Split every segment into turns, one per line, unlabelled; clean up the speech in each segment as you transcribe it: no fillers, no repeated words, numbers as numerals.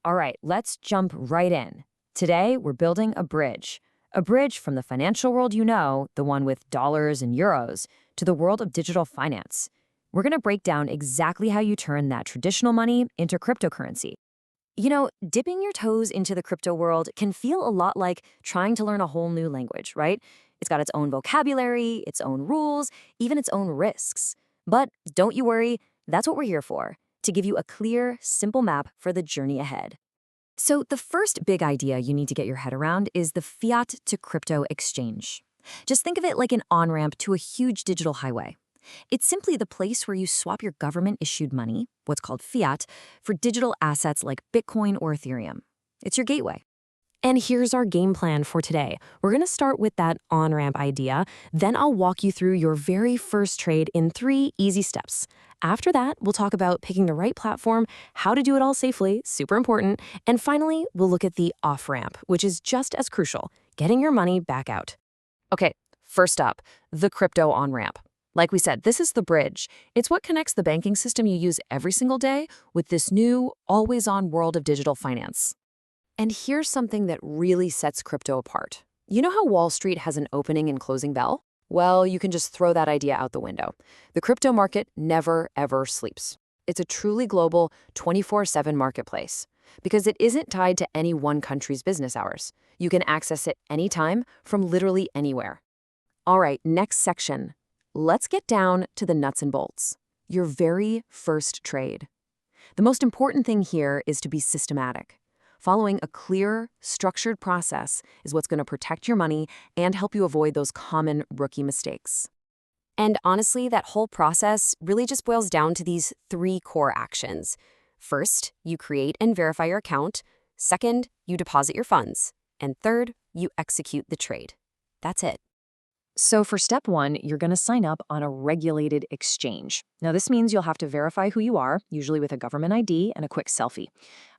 All right, let's jump right in. Today, we're building a bridge. A bridge from the financial world you know, the one with dollars and euros, to the world of digital finance. We're going to break down exactly how you turn that traditional money into cryptocurrency. You know, dipping your toes into the crypto world can feel a lot like trying to learn a whole new language, right? It's got its own vocabulary, its own rules, even its own risks. But don't you worry, that's what we're here for, to give you a clear, simple map for the journey ahead. So the first big idea you need to get your head around is the fiat to crypto exchange. Just think of it like an on-ramp to a huge digital highway. It's simply the place where you swap your government-issued money, what's called fiat, for digital assets like Bitcoin or Ethereum. It's your gateway. And here's our game plan for today. We're going to start with that on-ramp idea, then I'll walk you through your very first trade in 3 easy steps. After that, we'll talk about picking the right platform, how to do it all safely, super important, and finally, we'll look at the off-ramp, which is just as crucial, getting your money back out. Okay, first up, the crypto on-ramp. Like we said, this is the bridge. It's what connects the banking system you use every single day with this new, always-on world of digital finance. And here's something that really sets crypto apart. You know how Wall Street has an opening and closing bell? Well, you can just throw that idea out the window. The crypto market never, ever sleeps. It's a truly global 24/7 marketplace because it isn't tied to any one country's business hours. You can access it anytime from literally anywhere. All right, next section. Let's get down to the nuts and bolts. Your very first trade. The most important thing here is to be systematic. Following a clear, structured process is what's going to protect your money and help you avoid those common rookie mistakes. And honestly, that whole process really just boils down to these 3 core actions. First, you create and verify your account. Second, you deposit your funds. And third, you execute the trade. That's it. So for step 1, you're going to sign up on a regulated exchange. Now, this means you'll have to verify who you are, usually with a government ID and a quick selfie.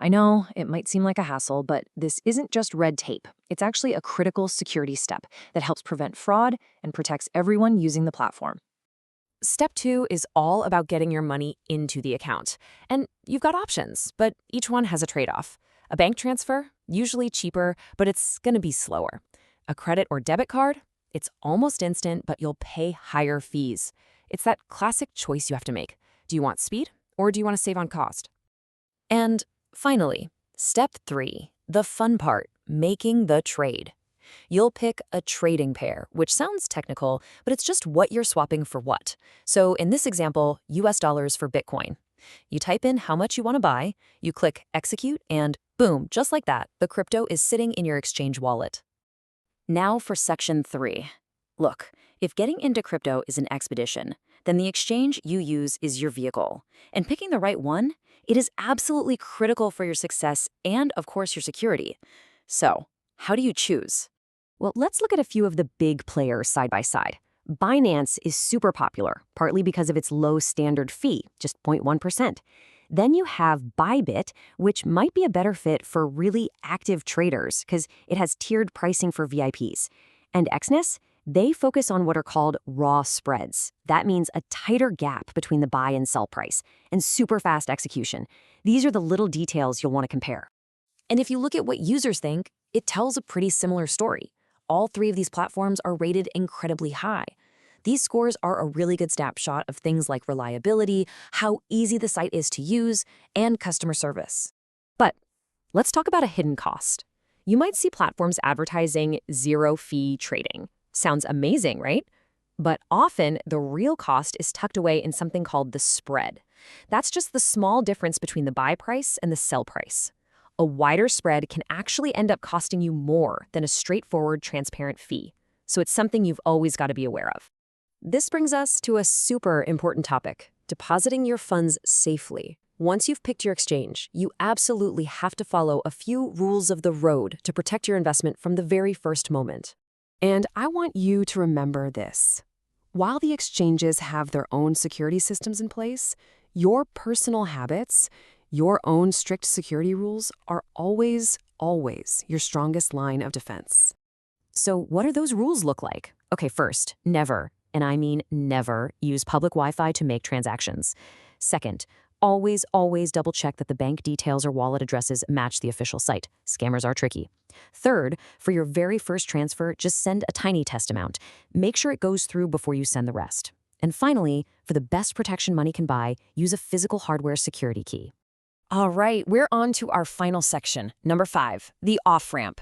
I know it might seem like a hassle, but this isn't just red tape. It's actually a critical security step that helps prevent fraud and protects everyone using the platform. Step 2 is all about getting your money into the account. And you've got options, but each one has a trade-off. A bank transfer, usually cheaper, but it's going to be slower. A credit or debit card? It's almost instant, but you'll pay higher fees. It's that classic choice you have to make. Do you want speed or do you want to save on cost? And finally, step 3, the fun part, making the trade. You'll pick a trading pair, which sounds technical, but it's just what you're swapping for what. So in this example, US dollars for Bitcoin. You type in how much you want to buy, you click execute, and boom, just like that, the crypto is sitting in your exchange wallet. Now for section 3. Look, if getting into crypto is an expedition, then the exchange you use is your vehicle. And picking the right one, it is absolutely critical for your success and, of course, your security. So, how do you choose? Well, let's look at a few of the big players side by side. Binance is super popular, partly because of its low standard fee, just 0.1%. Then you have Bybit, which might be a better fit for really active traders because it has tiered pricing for VIPs. And Exness, they focus on what are called raw spreads. That means a tighter gap between the buy and sell price and super fast execution. These are the little details you'll want to compare. And if you look at what users think, it tells a pretty similar story. All 3 of these platforms are rated incredibly high. These scores are a really good snapshot of things like reliability, how easy the site is to use, and customer service. But let's talk about a hidden cost. You might see platforms advertising zero-fee trading. Sounds amazing, right? But often, the real cost is tucked away in something called the spread. That's just the small difference between the buy price and the sell price. A wider spread can actually end up costing you more than a straightforward, transparent fee. So it's something you've always got to be aware of. This brings us to a super important topic, depositing your funds safely. Once you've picked your exchange, you absolutely have to follow a few rules of the road to protect your investment from the very first moment. And I want you to remember this. While the exchanges have their own security systems in place, your personal habits, your own strict security rules are always your strongest line of defense. So what do those rules look like? Okay, first, never, and I mean never, use public Wi-Fi to make transactions. Second, Always, always double check that the bank details or wallet addresses match the official site. Scammers are tricky. Third, for your very first transfer, just send a tiny test amount. Make sure it goes through before you send the rest. And finally, for the best protection money can buy, use a physical hardware security key. All right, we're on to our final section, number 5, the off-ramp.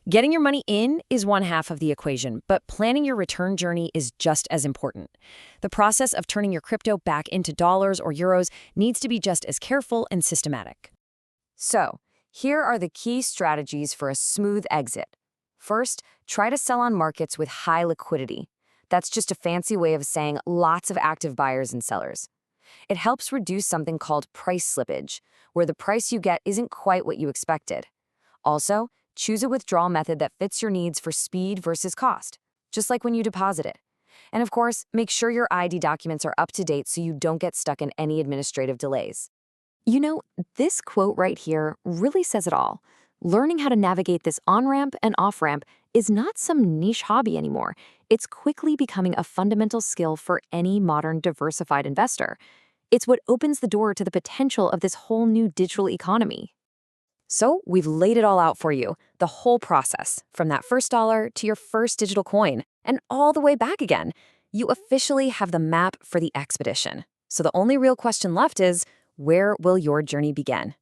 Getting your money in is one half of the equation, but planning your return journey is just as important. The process of turning your crypto back into dollars or euros needs to be just as careful and systematic. So, here are the key strategies for a smooth exit. First, try to sell on markets with high liquidity. That's just a fancy way of saying lots of active buyers and sellers. It helps reduce something called price slippage, where the price you get isn't quite what you expected. Also, choose a withdrawal method that fits your needs for speed versus cost, just like when you deposit it. And of course, make sure your ID documents are up to date so you don't get stuck in any administrative delays. You know, this quote right here really says it all. Learning how to navigate this on-ramp and off-ramp is not some niche hobby anymore. It's quickly becoming a fundamental skill for any modern diversified investor. It's what opens the door to the potential of this whole new digital economy. So we've laid it all out for you, the whole process, from that first dollar to your first digital coin, and all the way back again. You officially have the map for the expedition. So the only real question left is, where will your journey begin?